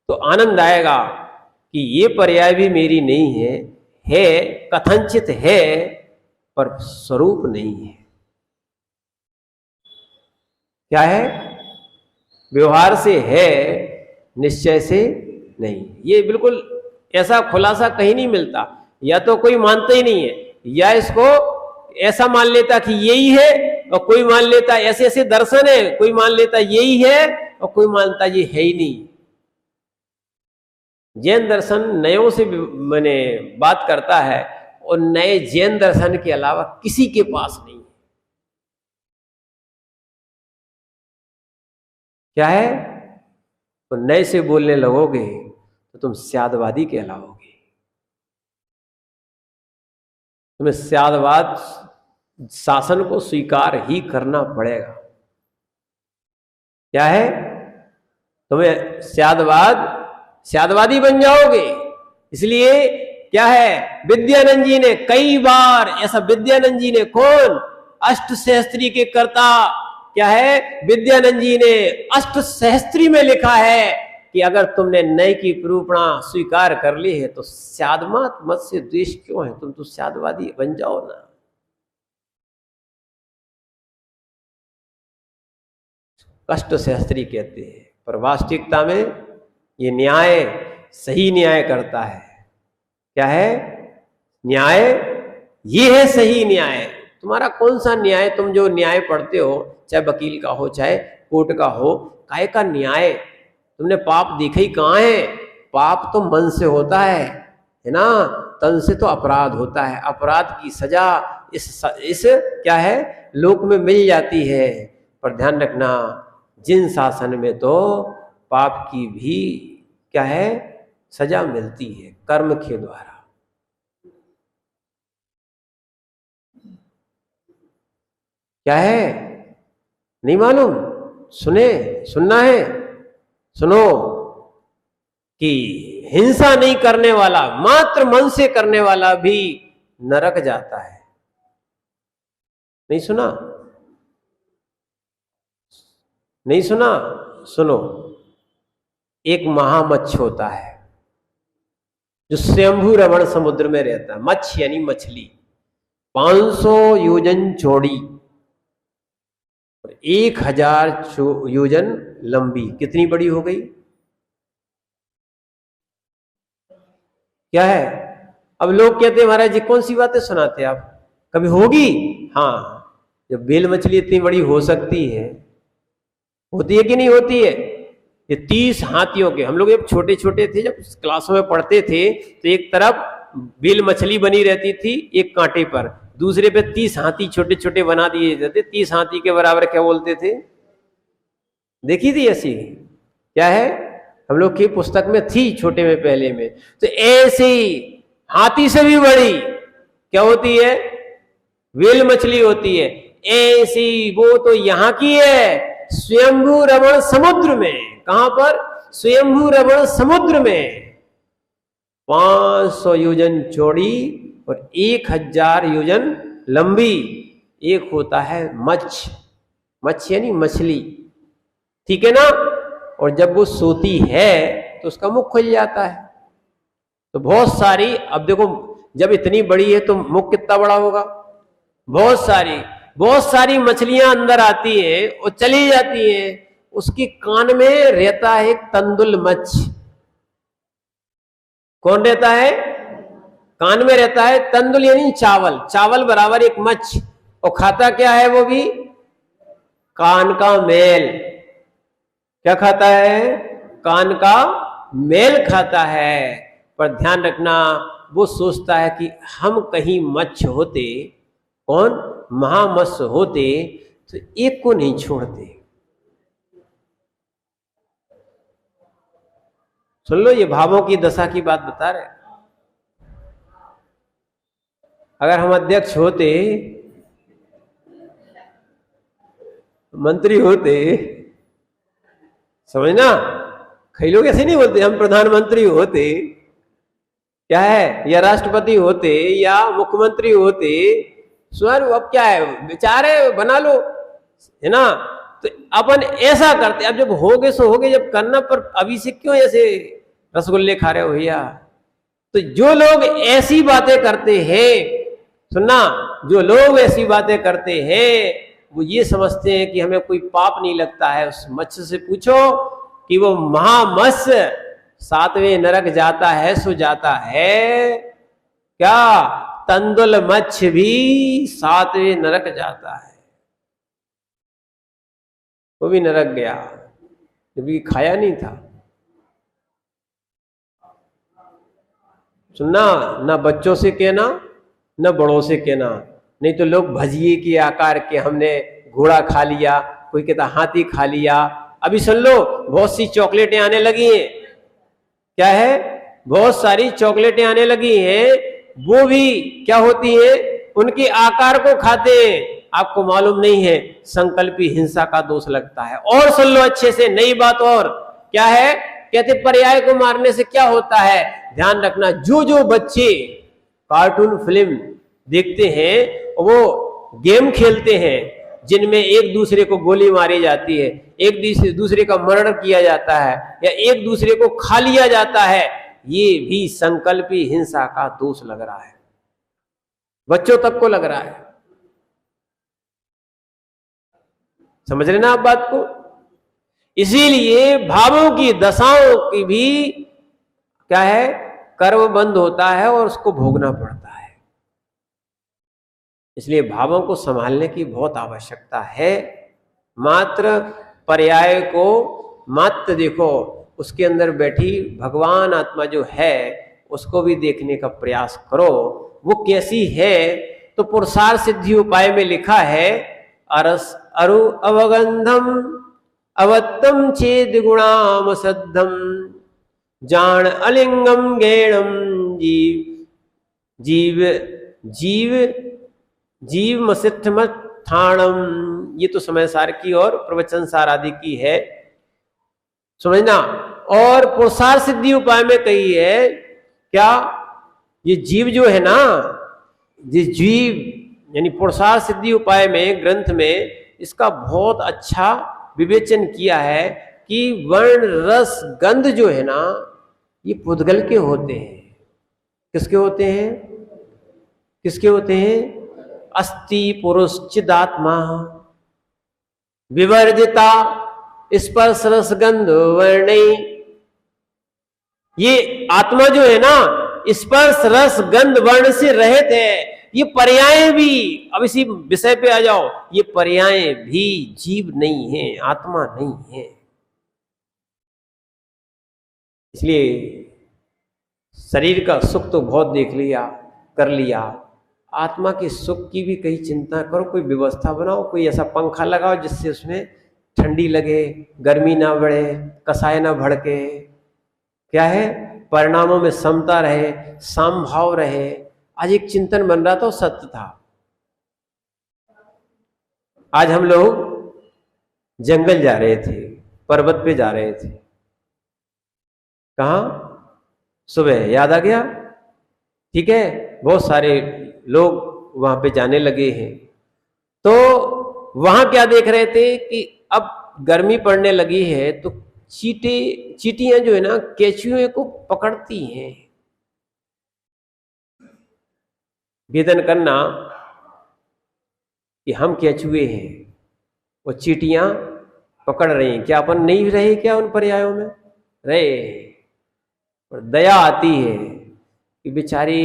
तो आनंद आएगा कि ये पर्याय भी मेरी नहीं है कथनचित है पर स्वरूप नहीं है। क्या है? व्यवहार से है, निश्चय से नहीं। ये बिल्कुल ऐसा खुलासा कहीं नहीं मिलता। या तो कोई मानता ही नहीं है, या इसको ऐसा मान लेता कि यही है, और कोई मान लेता, ऐसे ऐसे दर्शन है, कोई मान लेता यही है और कोई मानता ये है ही नहीं। जैन दर्शन नयों से मैंने बात करता है, और नए जैन दर्शन के अलावा किसी के पास नहीं है। क्या है? तो नए से बोलने लगोगे तो तुम स्यादवादी कहलाओगे। तुम्हें स्यादवाद शासन को स्वीकार ही करना पड़ेगा। क्या है? तुम्हें स्यादवादी बन जाओगे। इसलिए क्या है, विद्यानंद जी ने कई बार ऐसा, विद्यानंद जी ने कौन? अष्ट सहस्त्री के कर्ता। क्या है? विद्यानंद जी ने अष्ट सहस्त्री में लिखा है कि अगर तुमने नए की प्रूपणा स्वीकार कर ली है तो स्यादमात मत से द्वेष क्यों है? तुम तो स्यादवादी बन जाओ ना। कष्ट सहस्त्री कहते हैं, पर वास्तविकता में ये न्याय सही न्याय करता है। क्या है? न्याय ये है सही न्याय। तुम्हारा कौन सा न्याय? तुम जो न्याय पढ़ते हो, चाहे वकील का हो चाहे कोर्ट का हो, काय का न्याय? तुमने पाप देखा ही कहाँ है? पाप तो मन से होता है ना, तन से तो अपराध होता है। अपराध की सजा इस क्या है लोक में मिल जाती है। पर ध्यान रखना, जिन शासन में तो पाप की भी क्या है सजा मिलती है, कर्म के द्वारा। क्या है? नहीं मालूम? सुनना है? सुनो कि हिंसा नहीं करने वाला, मात्र मन से करने वाला भी नरक जाता है। नहीं सुना? नहीं सुना? सुनो, एक महामच्छ होता है जो स्वयंभू रमण समुद्र में रहता है। मच्छ यानी मछली, 500 योजन चौड़ी और 1000 योजन लंबी। कितनी बड़ी हो गई? क्या है? अब लोग कहते हैं महाराज जी कौन सी बातें सुनाते आप, कभी होगी? हाँ, जब बेल मछली इतनी बड़ी हो सकती है, होती है कि नहीं होती है? ये 30 हाथियों के, हम लोग जब छोटे छोटे थे, जब क्लासों में पढ़ते थे, तो एक तरफ बेल मछली बनी रहती थी एक कांटे पर, दूसरे पे 30 हाथी छोटे छोटे बना दिए जाते। 30 हाथी के बराबर क्या बोलते थे? देखी थी ऐसी? क्या है, हम लोग की पुस्तक में थी छोटे में पहले में। तो ऐसे ही हाथी से भी बड़ी क्या होती है? वेल मछली होती है। ऐसी वो तो यहाँ की है स्वयंभू रमण समुद्र में। कहां पर? स्वयंभू रमण समुद्र में। 500 योजन चौड़ी और 1000 योजन लंबी एक होता है मच्छ यानी मछली, ठीक है ना? और जब वो सोती है तो उसका मुख खुल जाता है। तो बहुत सारी, अब देखो जब इतनी बड़ी है तो मुख कितना बड़ा होगा? बहुत सारी मछलियां अंदर आती हैं और चली जाती हैं। उसके कान में रहता है एक तंदुल मच्छ। कौन रहता है? कान में रहता है। तंदुल यानी चावल, चावल बराबर एक मच्छ, और खाता क्या है वो भी? कान का मेल। क्या खाता है? कान का मेल खाता है। पर ध्यान रखना, वो सोचता है कि हम कहीं मच्छ होते, कौन? महामत्स्य होते तो एक को नहीं छोड़ते। सुन लो, ये भावों की दशा की बात बता रहे। अगर हम अध्यक्ष होते, मंत्री होते, समझना, कई लोग ऐसे नहीं बोलते, हम प्रधानमंत्री होते, क्या है, या राष्ट्रपति होते या मुख्यमंत्री होते, सर अब क्या है, विचार है, बना लो, है ना। तो अपन ऐसा करते। अब जब होगे सो होगे, जब करना, पर अभी से क्यों ऐसे रसगुल्ले खा रहे हो भैया? तो जो लोग ऐसी बातें करते हैं, सुनना, जो लोग ऐसी बातें करते हैं वो ये समझते हैं कि हमें कोई पाप नहीं लगता है। उस मत्स्य से पूछो कि वो महामत्स्य 7वें नरक जाता है सो जाता है क्या? तंदुल मत्स्य भी 7वें नरक जाता है। वो भी नरक गया, जबकि खाया नहीं था। सुनना, ना बच्चों से कहना, न बड़ों से कहना, नहीं तो लोग भजिए के आकार के, हमने घोड़ा खा लिया, कोई कहता हाथी खा लिया। अभी सुन लो, बहुत सी चॉकलेटें आने लगी हैं। क्या है? बहुत सारी चॉकलेटें आने लगी हैं, वो भी क्या होती हैं? उनके आकार को खाते हैं। आपको मालूम नहीं है, संकल्पी हिंसा का दोष लगता है। और सुन लो अच्छे से, नई बात और क्या है? कहते पर्याय को मारने से क्या होता है? ध्यान रखना, जो बच्चे कार्टून फिल्म देखते हैं, वो गेम खेलते हैं जिनमें एक दूसरे को गोली मारी जाती है, एक दूसरे का मर्डर किया जाता है, या एक दूसरे को खा लिया जाता है, ये भी संकल्पी हिंसा का दोष लग रहा है, बच्चों तक को लग रहा है। समझ रहे ना आप बात को? इसीलिए भावों की दशाओं की भी क्या है? कर्म बंद होता है और उसको भोगना पड़ता है। इसलिए भावों को संभालने की बहुत आवश्यकता है। मात्र पर्याय को मात्र देखो, उसके अंदर बैठी भगवान आत्मा जो है उसको भी देखने का प्रयास करो, वो कैसी है। तो पुरुषार्थ सिद्धि उपाय में लिखा है, अरस अरु अवगंधम अवत्तम चेद गुणाम सद्धम जान अलिंगम गैणम जीव जीव जीव जीव मसिद्धमत्थाणम। ये तो समय सार की और प्रवचन सार आदि की है, समझना। और पुरुषार्थ सिद्धि उपाय में कही है क्या? ये जीव जो है ना, जिस जीव यानी पुरुषार्थ सिद्धि उपाय में ग्रंथ में इसका बहुत अच्छा विवेचन किया है कि वर्ण रस गंध जो है ना, ये पुद्गल के होते हैं। किसके होते हैं? किसके होते हैं? अस्ति पुरुष चिदात्मा विवर्जिता स्पर्श रस गंध वर्ण। ये आत्मा जो है ना, स्पर्श रस गंध वर्ण से रहित है। ये पर्याय भी, अब इसी विषय पे आ जाओ, ये पर्याय भी जीव नहीं है, आत्मा नहीं है। इसलिए शरीर का सुख तो बहुत देख लिया, कर लिया, आत्मा के सुख की भी कहीं चिंता करो। कोई व्यवस्था बनाओ, कोई ऐसा पंखा लगाओ जिससे उसमें ठंडी लगे, गर्मी ना बढ़े, कसाय ना भड़के, क्या है, परिणामों में समता रहे, समभाव रहे। आज एक चिंतन बन रहा था, वो सत्य था। आज हम लोग जंगल जा रहे थे, पर्वत पे जा रहे थे। कहाँ? सुबह याद आ गया, ठीक है, बहुत सारे लोग वहां पे जाने लगे हैं। तो वहां क्या देख रहे थे कि अब गर्मी पड़ने लगी है तो चींटियां जो है ना, केंचुए को पकड़ती हैं। वेदन करना कि हम केंचुए हैं, वो चींटियां पकड़ रही हैं। क्या अपन नहीं रहे क्या उन पर्यायों में? रहे। और दया आती है कि बेचारे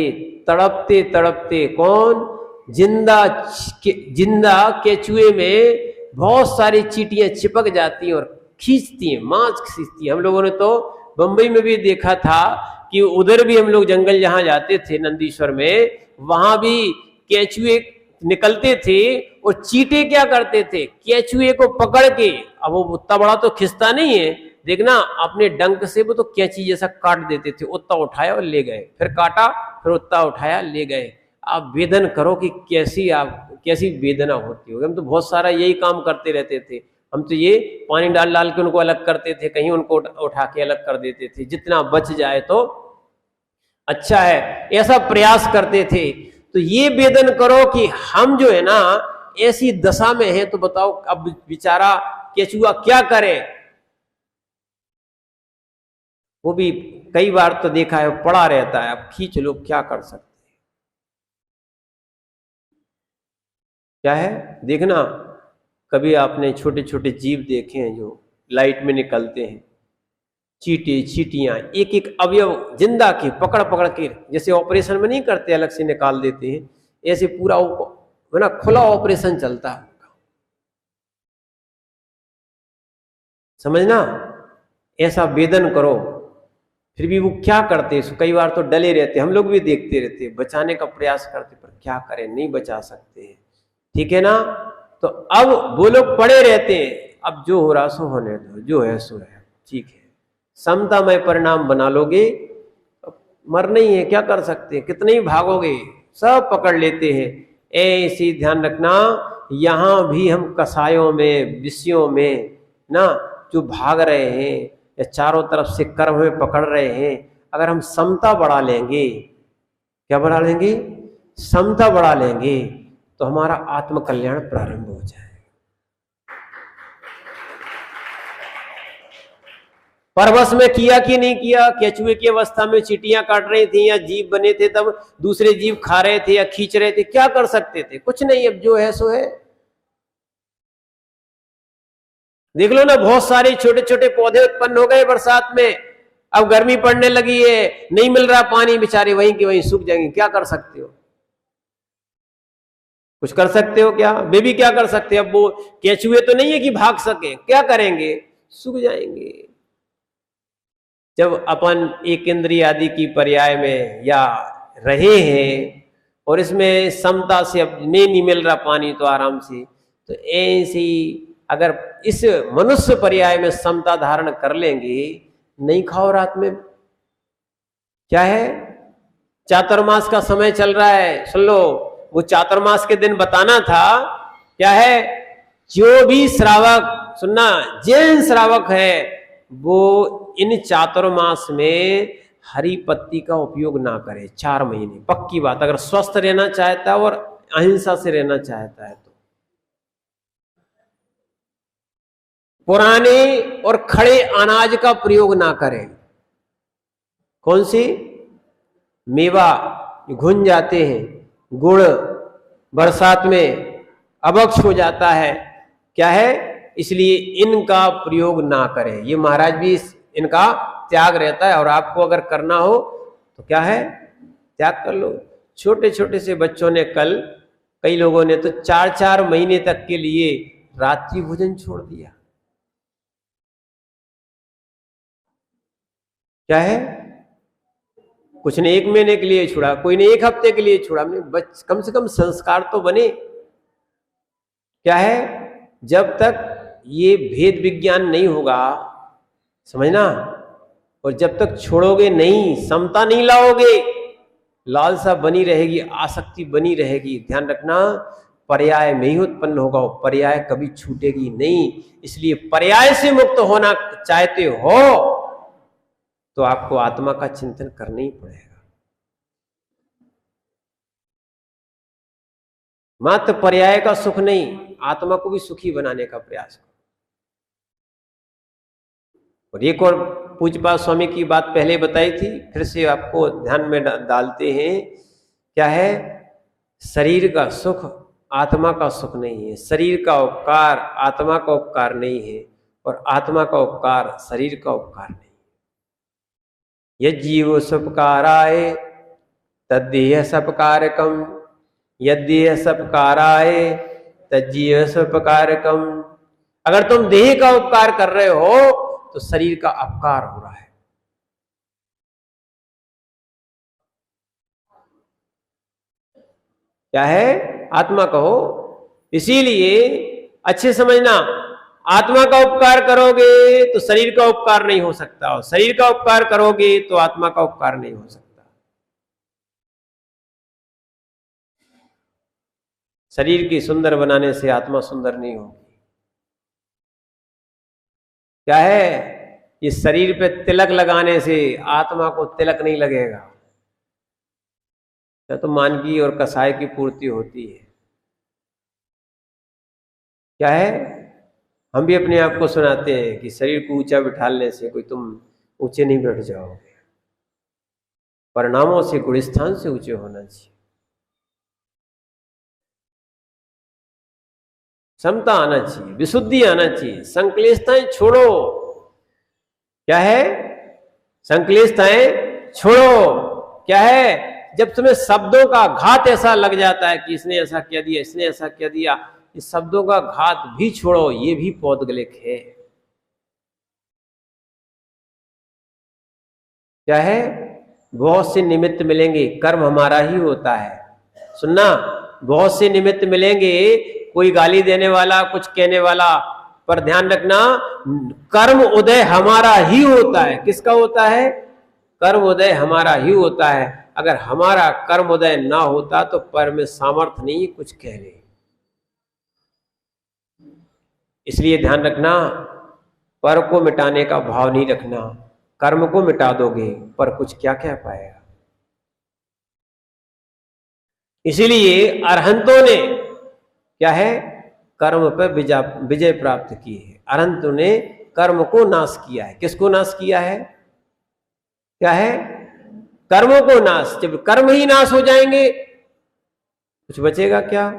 तड़पते तड़पते, कौन, जिंदा केचुए में बहुत सारी चींटियां चिपक जाती हैं और खींचती हैं, मांस खींचती हैं। हम लोगों ने तो बंबई में भी देखा था कि उधर भी हम लोग जंगल जहां जाते थे नंदीश्वर में, वहां भी केचुए निकलते थे और चींटे क्या करते थे, केचुए को पकड़ के, अब वो उतना बड़ा तो खिंचता नहीं है, देखना अपने डंक से वो तो कैंची जैसा काट देते थे, उतना उठाया और ले गए, फिर काटा, फिर उतना उठाया ले गए। आप वेदन करो कि कैसी वेदना होती होगी। हम तो बहुत सारा यही काम करते रहते थे। हम तो ये पानी डाल डाल के उनको अलग करते थे, कहीं उनको उठा के अलग कर देते थे, जितना बच जाए तो अच्छा है, ऐसा प्रयास करते थे। तो ये वेदन करो कि हम जो है ना ऐसी दशा में है, तो बताओ अब बेचारा केचुआ क्या करे। वो भी कई बार तो देखा है पड़ा रहता है, अब खींच लो, क्या कर सकते हैं। क्या है, देखना कभी आपने छोटे छोटे जीव देखे हैं जो लाइट में निकलते हैं, चींटे चींटियां, एक एक अवयव जिंदा के पकड़ पकड़ के, जैसे ऑपरेशन में नहीं करते अलग से निकाल देते हैं, ऐसे पूरा है ना खुला ऑपरेशन चलता है, समझना। ऐसा वेदन करो, फिर भी वो क्या करते, कई बार तो डले रहते, हम लोग भी देखते रहते, बचाने का प्रयास करते, पर क्या करें, नहीं बचा सकते हैं, ठीक है ना। तो अब वो लोग पड़े रहते हैं, अब जो हो रहा सो होने दो, जो है सो है, ठीक है। समतामय परिणाम बना लोगे, मरना ही है, क्या कर सकते हैं, कितने ही भागोगे, सब पकड़ लेते हैं। ऐसे ध्यान रखना, यहां भी हम कसायों में, विषयों में ना जो भाग रहे हैं या चारों तरफ से कर्म में पकड़ रहे हैं, अगर हम समता बढ़ा लेंगे, क्या बढ़ा लेंगे, समता बढ़ा लेंगे, तो हमारा आत्मकल्याण प्रारंभ हो जाएगा। परवश में किया कि नहीं किया, केचुए की अवस्था में चींटियां काट रही थी या जीव बने थे तब दूसरे जीव खा रहे थे या खींच रहे थे, क्या कर सकते थे, कुछ नहीं, अब जो है सो है। देख लो ना, बहुत सारे छोटे छोटे पौधे उत्पन्न हो गए बरसात में, अब गर्मी पड़ने लगी है, नहीं मिल रहा पानी, बेचारे वहीं के वहीं सूख जाएंगे, क्या कर सकते हो, कुछ कर सकते हो क्या, बेबी क्या कर सकते हैं। अब वो केचुए तो नहीं है कि भाग सके, क्या करेंगे, सूख जाएंगे। जब अपन एक इंद्रिय आदि की पर्याय में या रहे हैं और इसमें समता से अब नहीं मिल रहा पानी तो आराम से, तो ऐसी अगर इस मनुष्य पर्याय में समता धारण कर लेंगे, नहीं खाओ रात में, क्या है, चातुर्मास का समय चल रहा है, सुन लो, वो चातुर्मास के दिन बताना था, क्या है, जो भी श्रावक, सुनना, जैन श्रावक है वो इन चातुर्मास में हरी पत्ती का उपयोग ना करे 4 महीने, पक्की बात, अगर स्वस्थ रहना चाहता है और अहिंसा से रहना चाहता है तो। पुराने और खड़े अनाज का प्रयोग ना करें, कौन सी, मेवा घुन जाते हैं, गुड़ बरसात में अवक्ष हो जाता है, क्या है, इसलिए इनका प्रयोग ना करें। ये महाराज भी इनका त्याग रहता है, और आपको अगर करना हो तो क्या है, त्याग कर लो। छोटे छोटे से बच्चों ने कल, कई लोगों ने तो 4-4 महीने तक के लिए रात्रि भोजन छोड़ दिया, क्या है, कुछ ने 1 महीने के लिए छोड़ा, कोई ने 1 हफ्ते के लिए छोड़ा, कम से कम संस्कार तो बने, क्या है, जब तक ये भेद विज्ञान नहीं होगा, समझना, और जब तक छोड़ोगे नहीं, समता नहीं लाओगे, लालसा बनी रहेगी, आसक्ति बनी रहेगी। ध्यान रखना, पर्याय में ही उत्पन्न होगा, पर्याय कभी छूटेगी नहीं। इसलिए पर्याय से मुक्त होना चाहते हो तो आपको आत्मा का चिंतन करना ही पड़ेगा। मात्र पर्याय का सुख नहीं, आत्मा को भी सुखी बनाने का प्रयास करो। और एक और पूज्यपाद स्वामी की बात पहले बताई थी, फिर से आपको ध्यान में डालते हैं, क्या है, शरीर का सुख आत्मा का सुख नहीं है, शरीर का उपकार आत्मा का उपकार नहीं है, और आत्मा का उपकार शरीर का उपकार नहीं है। यज्जीव सपकाराय तद्देह सपकारकम, यद्देह सपकाराय तज्जीव सपकारकम। अगर तुम देह का उपकार कर रहे हो तो शरीर का अपकार हो रहा है। क्या है? आत्मा कहो। इसीलिए अच्छे समझना, आत्मा का उपकार करोगे तो शरीर का उपकार नहीं हो सकता, और शरीर का उपकार करोगे तो आत्मा का उपकार नहीं हो सकता। शरीर की सुंदर बनाने से आत्मा सुंदर नहीं होगी। क्या है? इस शरीर पे तिलक लगाने से आत्मा को तिलक नहीं लगेगा। तो मान की और कसाय की पूर्ति होती है। क्या है? हम भी अपने आप को सुनाते हैं कि शरीर को ऊंचा बिठाने से कोई तुम ऊंचे नहीं बैठ जाओगे, परिणामों से गुणस्थान से ऊंचे होना चाहिए। समता आना चाहिए, विशुद्धि आना चाहिए, संक्लेशताएं छोड़ो। क्या है? संक्लेशताएं छोड़ो। क्या है? जब तुम्हें शब्दों का घात ऐसा लग जाता है कि इसने ऐसा कह दिया, इसने ऐसा कह दिया, इस शब्दों का घात भी छोड़ो, ये भी पौद्गलिक है। क्या है? बहुत से निमित्त मिलेंगे, कर्म हमारा ही होता है। सुनना, बहुत से निमित्त मिलेंगे, कोई गाली देने वाला, कुछ कहने वाला, पर ध्यान रखना कर्म उदय हमारा ही होता है। किसका होता है? कर्म उदय हमारा ही होता है। अगर हमारा कर्म उदय ना होता तो पर में सामर्थ्य नहीं कुछ कह ले। इसलिए ध्यान रखना, पर को मिटाने का भाव नहीं रखना। कर्म को मिटा दोगे पर कुछ क्या कह पाएगा। इसीलिए अरहंतों ने क्या है? कर्म पर विजय प्राप्त की है। अरहंतों ने कर्म को नाश किया है। किसको नाश किया है? क्या है? कर्मों को नाश। जब कर्म ही नाश हो जाएंगे कुछ बचेगा क्या?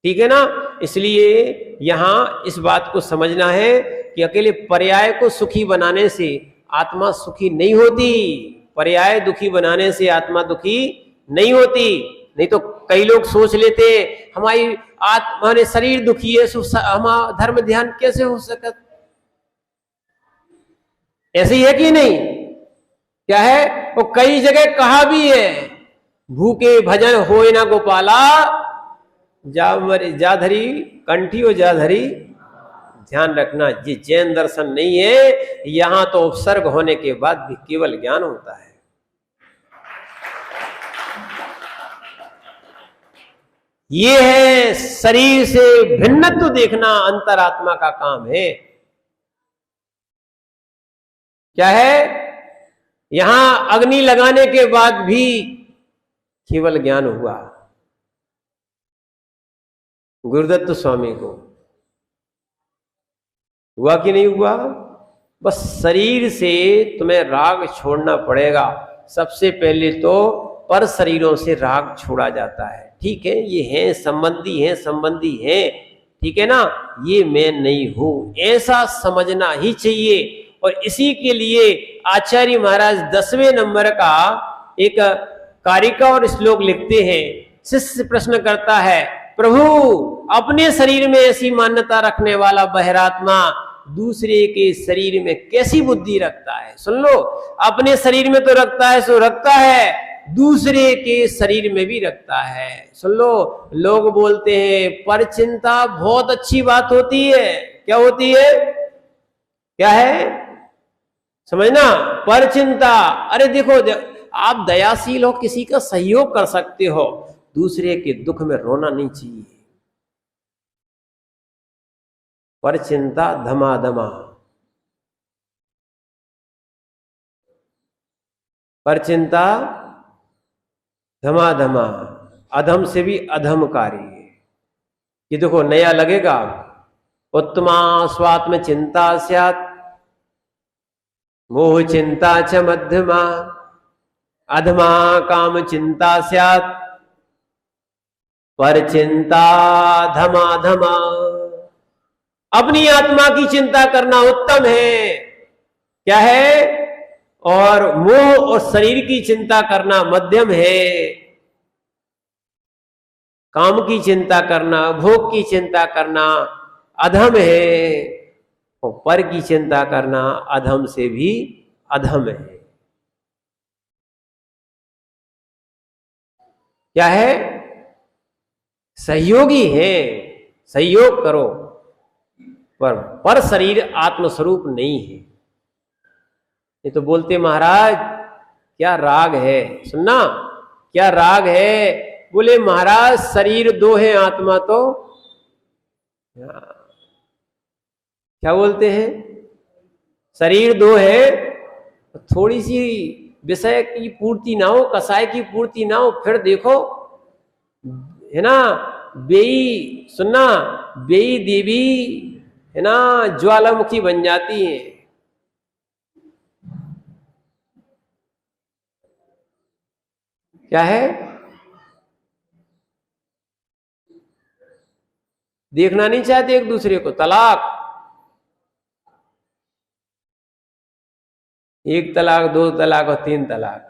ठीक है ना? इसलिए यहां इस बात को समझना है कि अकेले पर्याय को सुखी बनाने से आत्मा सुखी नहीं होती। पर्याय दुखी बनाने से आत्मा दुखी नहीं होती। नहीं तो कई लोग सोच लेते हमारी आत्मा ने शरीर दुखी है, हमारा धर्म ध्यान कैसे हो सकता? ऐसे ही है कि नहीं? क्या है? वो कई जगह कहा भी है, भूखे भजन होए ना गोपाला, जाधरी कंठी और जाधरी। ध्यान रखना, ये जैन दर्शन नहीं है। यहां तो उपसर्ग होने के बाद भी केवल ज्ञान होता है। ये है शरीर से भिन्नत्व देखना, अंतरात्मा का काम है। क्या है? यहां अग्नि लगाने के बाद भी केवल ज्ञान हुआ। गुरुदत्त स्वामी को हुआ कि नहीं हुआ? बस शरीर से तुम्हें राग छोड़ना पड़ेगा। सबसे पहले तो पर शरीरों से राग छोड़ा जाता है। ठीक है, ये हैं संबंधी हैं, संबंधी हैं, ठीक है ना, ये मैं नहीं हूं, ऐसा समझना ही चाहिए। और इसी के लिए आचार्य महाराज 10वें नंबर का एक कारिका और श्लोक लिखते हैं। शिष्य प्रश्न करता है, प्रभु अपने शरीर में ऐसी मान्यता रखने वाला बहिरात्मा दूसरे के शरीर में कैसी बुद्धि रखता है? सुन लो, अपने शरीर में तो रखता है सो रखता है, दूसरे के शरीर में भी रखता है। सुन लो, लोग बोलते हैं पर चिंता बहुत अच्छी बात होती है। क्या होती है? क्या है? समझना, पर चिंता। अरे देखो, आप दयाशील हो, किसी का सहयोग कर सकते हो, दूसरे के दुख में रोना नहीं चाहिए। पर चिंता धमाधमा, पर चिंता धमाधमा, अधम से भी अधम कार्य। ये देखो नया लगेगा, उत्तमा स्वात्म चिंता स्यात् मोह चिंता च मध्यमा, अधमा काम चिंता स्यात् पर चिंता धमाधमा। अपनी आत्मा की चिंता करना उत्तम है। क्या है? और मोह और शरीर की चिंता करना मध्यम है। काम की चिंता करना, भोग की चिंता करना अधम है, और पर की चिंता करना अधम से भी अधम है। क्या है? सहयोगी है, सहयोग करो, पर शरीर आत्मस्वरूप नहीं है। ये तो बोलते महाराज क्या राग है, सुनना क्या राग है? बोले महाराज शरीर दो है, आत्मा तो क्या बोलते हैं, शरीर दो है, थोड़ी सी विषय की पूर्ति ना हो, कसाय की पूर्ति ना हो, फिर देखो है ना, बेई सुनना, बेई देवी है ना ज्वालामुखी बन जाती है। क्या है? देखना नहीं चाहते एक दूसरे को, तलाक, एक तलाक, दो तलाक और तीन तलाक।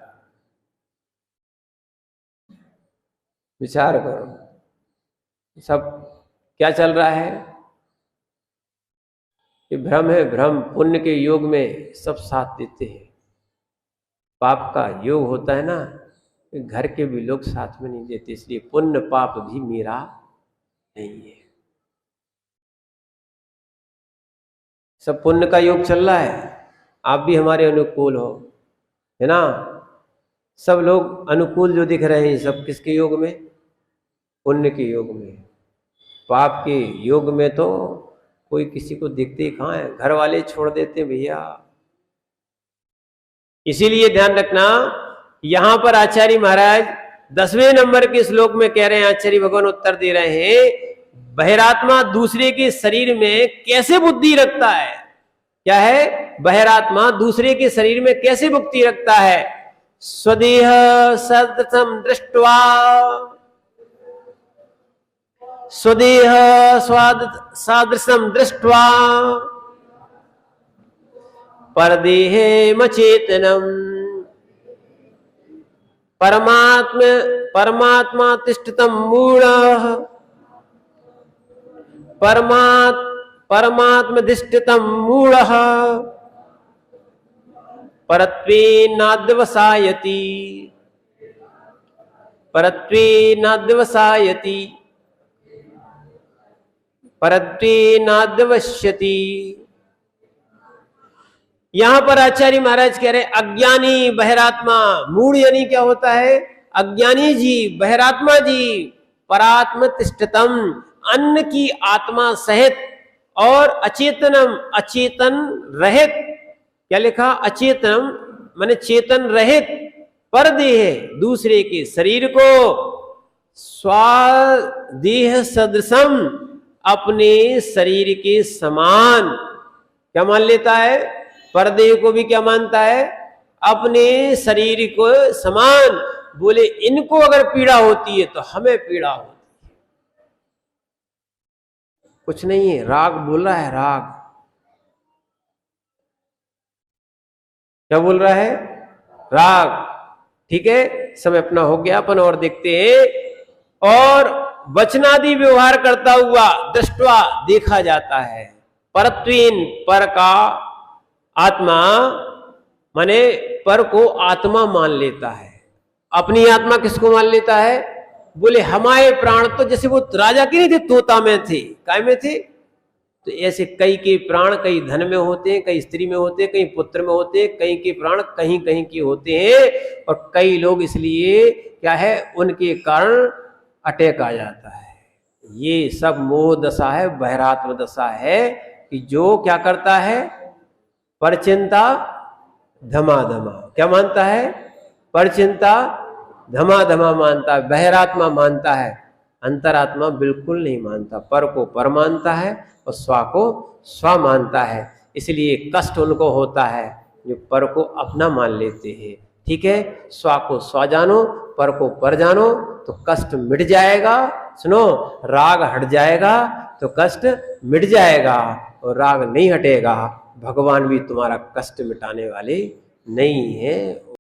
विचार करो सब क्या चल रहा है। ये भ्रम है, भ्रम। पुण्य के योग में सब साथ देते हैं, पाप का योग होता है ना, घर के भी लोग साथ में नहीं देते, इसलिए पुण्य पाप भी मेरा नहीं है। सब पुण्य का योग चल रहा है, आप भी हमारे अनुकूल हो, है ना। सब लोग अनुकूल जो दिख रहे हैं सब किसके योग में? पुण्य के योग में। पाप के योग में तो कोई किसी को दिखते ही कहाँ है, घर वाले छोड़ देते भैया। इसीलिए ध्यान रखना, यहां पर आचार्य महाराज 10वें नंबर के श्लोक में कह रहे हैं, आचार्य भगवान उत्तर दे रहे हैं, बहिरात्मा दूसरे के शरीर में कैसे बुद्धि रखता है। क्या है? बहिरात्मा दूसरे के शरीर में कैसे बुद्धि रखता है? स्वदेह सदृशम दृष्ट्वा, स्वदेह सादृशम दृष्ट्वा परदेहे मचेतनम परमात्मा तिष्ठितं मूढ़ः परमात्मधिष्ठितं मूढ़ः परत्वेनाद्वसायति परत्वेनाद्वश्यति। यहां पर आचार्य महाराज कह रहे अज्ञानी बहिरात्मा, मूढ़ यानी क्या होता है? अज्ञानी जी, बहिरात्मा जी, परात्म तिष्ठतम, अन्न की आत्मा सहित, और अचेतनम, अचेतन रहित। क्या लिखा? अचेतनम माने चेतन रहित, परदेह दूसरे के शरीर को, स्वादेह सदृशम अपने शरीर के समान क्या मान लेता है? परदेह को भी क्या मानता है? अपने शरीर को समान। बोले इनको अगर पीड़ा होती है तो हमें पीड़ा होती है। कुछ नहीं है, राग बोल रहा है, राग क्या बोल रहा है? राग। ठीक है, समय अपना हो गया, अपन और देखते हैं। और वचनादि व्यवहार करता हुआ दृष्टवा देखा जाता है, परत्वेन पर का आत्मा माने पर को आत्मा मान लेता है। अपनी आत्मा किसको मान लेता है? बोले हमारे प्राण तो जैसे वो राजा के नहीं थे, तोता में थे, काय में थे, तो ऐसे कई के प्राण कई धन में होते हैं, कई स्त्री में होते हैं, कई पुत्र में होते हैं, कई के प्राण कहीं कहीं के होते हैं, और कई लोग इसलिए क्या है उनके कारण अटैक आ जाता है। ये सब मोह दशा है, बहिरात्म दशा है, कि जो क्या करता है? परचिंता धमाधमा क्या मानता है? परचिंता धमाधमा मानता है, बहिरात्मा मानता है, अंतरात्मा बिल्कुल नहीं मानता। पर को पर मानता है और स्व को स्व मानता है। इसलिए कष्ट उनको होता है जो पर को अपना मान लेते हैं। ठीक है, स्व को स्व जानो, पर को पर जानो, तो कष्ट मिट जाएगा। सुनो, राग हट जाएगा तो कष्ट मिट जाएगा, और राग नहीं हटेगा भगवान भी तुम्हारा कष्ट मिटाने वाले नहीं है।